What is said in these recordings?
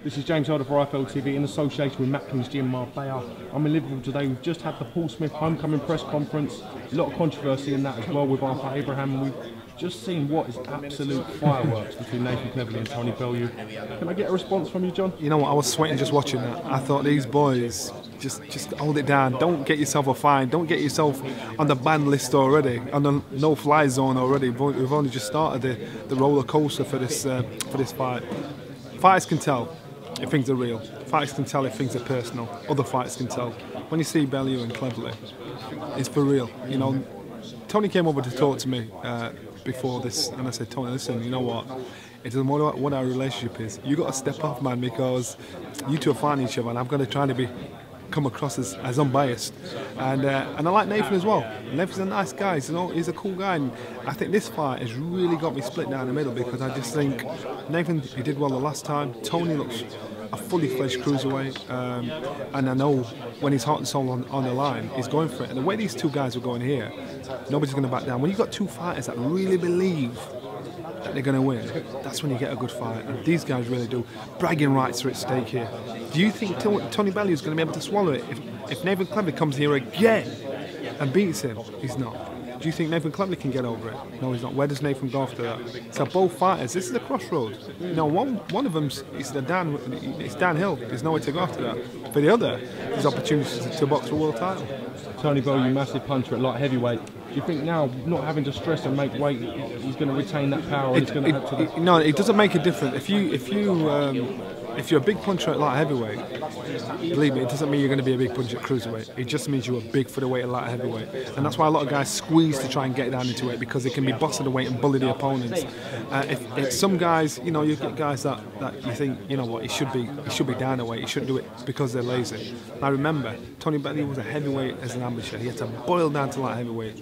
This is James Holder for IFL TV in association with Macklin's Gym Marbella. I'm in Liverpool today. We've just had the Paul Smith homecoming press conference. A lot of controversy in that as well with Arthur Abraham. And we've just seen what is absolute fireworks between Nathan Cleverley and Tony Bellew. Can I get a response from you, John? You know what, I was sweating just watching that. I thought these boys, just hold it down. Don't get yourself a fine. Don't get yourself on the ban list already, on the no-fly zone already. We've only just started the roller coaster for this fight. Fighters can tell if things are real. Fighters can tell if things are personal. Other fighters can tell. When you see Bellew and Cleverley, it's for real. You know, Tony came over to talk to me before this, and I said, Tony, listen, you know what? It doesn't matter what our relationship is. You got to step up, man, because you two are fighting each other, and I'm going to try to come across as unbiased. And I like Nathan as well. Nathan's a nice guy, you know, he's a cool guy. And I think this fight has really got me split down the middle, because I just think Nathan, he did well the last time. Tony looks a fully fledged cruiserweight, and I know when his heart and soul on the line, he's going for it. And the way these two guys are going here, nobody's going to back down. When you've got two fighters that really believe that they're going to win, that's when you get a good fight. And these guys really do. Bragging rights are at stake here. Do you think Tony Bellew is going to be able to swallow it if Nathan Cleverley comes here again and beats him? He's not. Do you think Nathan Cleverley can get over it? No, he's not. Where does Nathan go after that? So both fighters, this is a crossroads. You know, one of them's it's downhill. There's nowhere to go after that. For the other, there's opportunities to box for a world title. Tony Bellew, massive puncher at light heavyweight. Do you think now, not having to stress and make weight, he's going to retain that power? No, it doesn't make a difference. If you're a big puncher at light heavyweight, believe me, it doesn't mean you're going to be a big puncher at cruiserweight. It just means you're big for the weight at light heavyweight. And that's why a lot of guys squeeze to try and get down into it, because they can be bossing the weight and bully the opponents. If some guys, you know, you get guys that you think, you know what, he should be down the weight. He shouldn't do it because they're lazy. I remember Tony Bellew was a heavyweight as an amateur. He had to boil down to light heavyweight.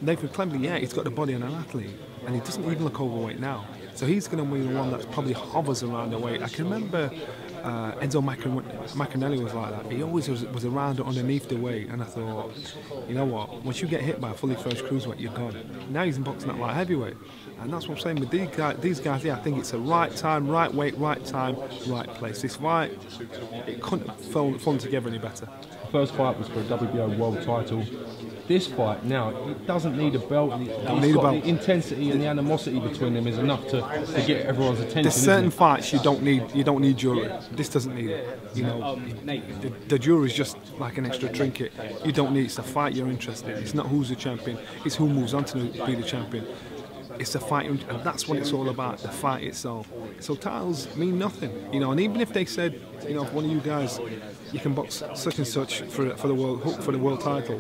Nathan Cleverley, yeah, he's got the body of an athlete, and he doesn't even look overweight now. So he's going to be the one that probably hovers around the weight. I can remember Enzo Maccarinelli was like that. He always was around underneath the weight, and I thought, you know what? Once you get hit by a fully fledged cruiserweight, you're gone. Now he's boxing at light heavyweight, and that's what I'm saying with these guys. Yeah, I think it's the right time, right weight, right time, right place. This fight, it couldn't have fallen together any better. The first fight was for a WBO world title. This fight now, it doesn't need a belt. The intensity and the animosity between them is enough to get everyone's attention. There's certain fights you don't need jury. This doesn't need it. You know, the jury is just like an extra trinket. You don't need it. It's the fight you're interested in. It's not who's the champion. It's who moves on to be the champion. It's the fight, and that's what it's all about, the fight itself. So titles mean nothing, you know. And even if they said, you know, if one of you guys, you can box such and such for the world title,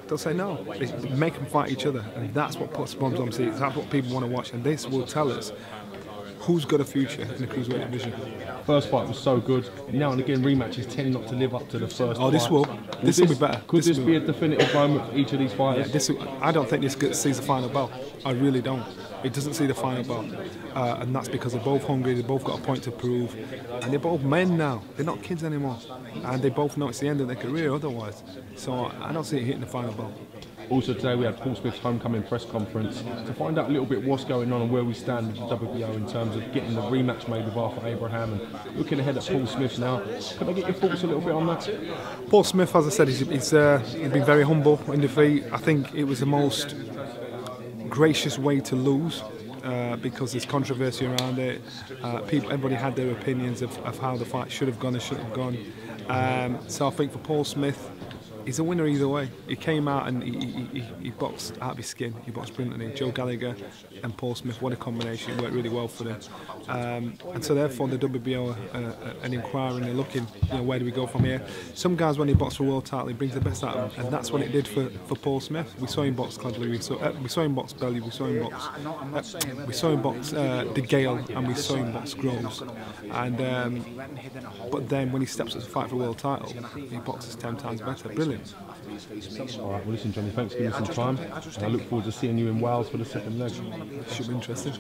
they'll say no. They make them fight each other, and that's what puts bombs on seats. That's what people want to watch, and this will tell us who's got a future in the cruiserweight division. First fight was so good. Now and again, rematches tend not to live up to the first. Oh, this will be better. Could this be a definitive moment for each of these fighters? Yeah, I don't think this sees the final bell. I really don't. It doesn't see the final bell, and that's because they're both hungry. They both got a point to prove, and they're both men now. They're not kids anymore, and they both know it's the end of their career otherwise. So I don't see it hitting the final bell. Also today we had Paul Smith's homecoming press conference to find out a little bit what's going on and where we stand with the WBO in terms of getting the rematch made with Arthur Abraham and looking ahead at Paul Smith now. Can I get your thoughts a little bit on that? Paul Smith, as I said, he's been very humble in defeat. I think it was the most gracious way to lose. Because there's controversy around it. Everybody had their opinions of how the fight should have gone and shouldn't have gone. So I think for Paul Smith, he's a winner either way. He came out and he boxed out of his skin. He boxed brilliantly. Joe Gallagher and Paul Smith, what a combination. It worked really well for them. And so therefore the WBO are inquiring, they're looking, you know, where do we go from here? Some guys, when he boxes for a world title, he brings the best out of them, and that's what it did for Paul Smith. We saw him box Cleverley, we saw him box Bellew, we saw him box De Gale, and we saw him box Groves. And but then when he steps up to fight for a world title, he boxes 10 times better. Brilliant. All right, well listen, Johnny, thanks for giving me some time, and I look forward to seeing you in Wales for the second leg. Should be interesting.